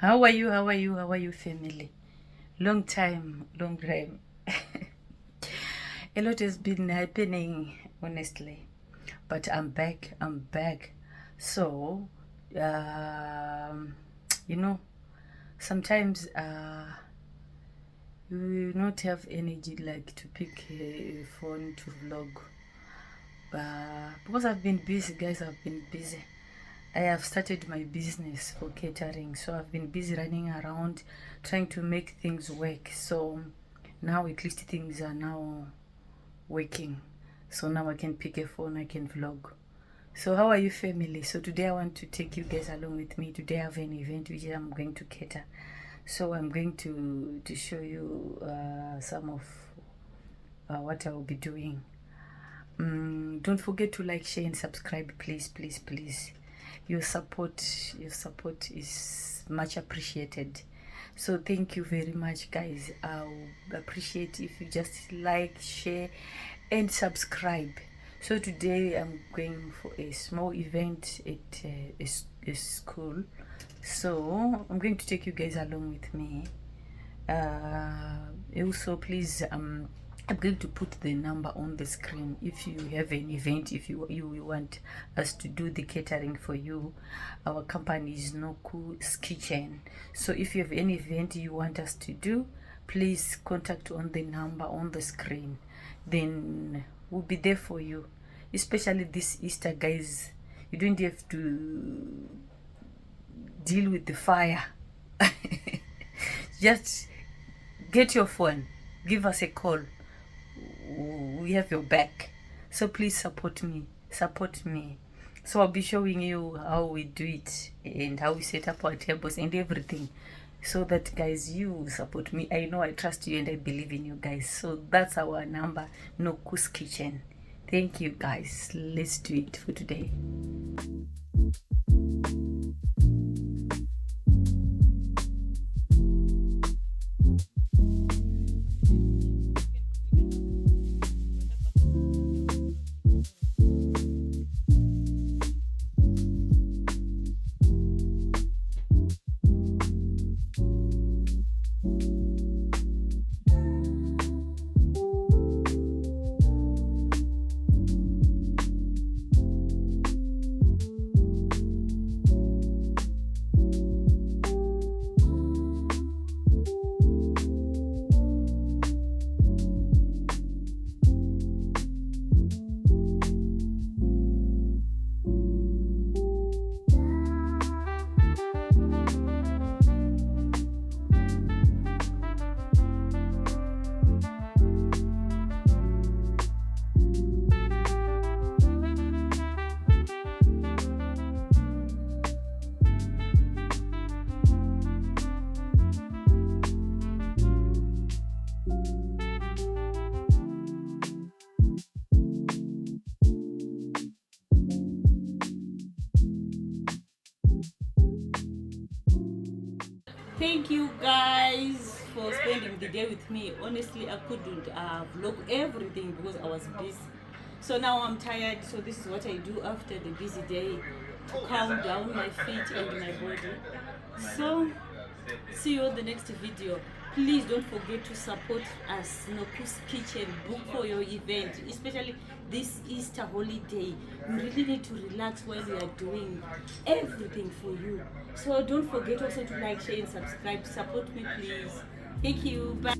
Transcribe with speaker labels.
Speaker 1: How are you? How are you? How are you, family? Long time, long time. A lot has been happening, honestly. But I'm back. I'm back. So, um, you know, sometimes you not have energy like to pick a phone to vlog. Because I've been busy, guys. I've been busy. I have started my business for catering, so I've been busy running around trying to make things work. So now at least things are now working. So now I can pick a phone, I can vlog. So how are you, family? So today I want to take you guys along with me. Today I have an event which I'm going to cater. So I'm going to show you some of what I will be doing. Don't forget to like, share, and subscribe, please, please, please. Your support is much appreciated. So thank you very much, guys. I'll appreciate if you just like, share, and subscribe. So today I'm going for a small event at a school. So I'm going to take you guys along with me. Also, please, I'm going to put the number on the screen if you have an event, if you want us to do the catering for you. Our company is Noku's Kitchen. So if you have any event you want us to do, please contact on the number on the screen. Then we'll be there for you. Especially this Easter, guys. You don't have to deal with the fire. Just get your phone, give us a call. We have your back. So please support me. So I'll be showing you how we do it and how we set up our tables and everything, so that, guys, you support me. I know I trust you and I believe in you guys. So that's our number, Noku's Kitchen. Thank you, guys. Let's do it for today. Thank you, guys, for spending the day with me. Honestly, I couldn't vlog everything because I was busy. So now I'm tired. So this is what I do after the busy day, to calm down my feet and my body. So see you on the next video. Please don't forget to support us, Noku's Kitchen. Book for your event, especially this Easter holiday. We really need to relax while we are doing everything for you. So don't forget also to like, share, and subscribe. Support me, please. Thank you. Bye.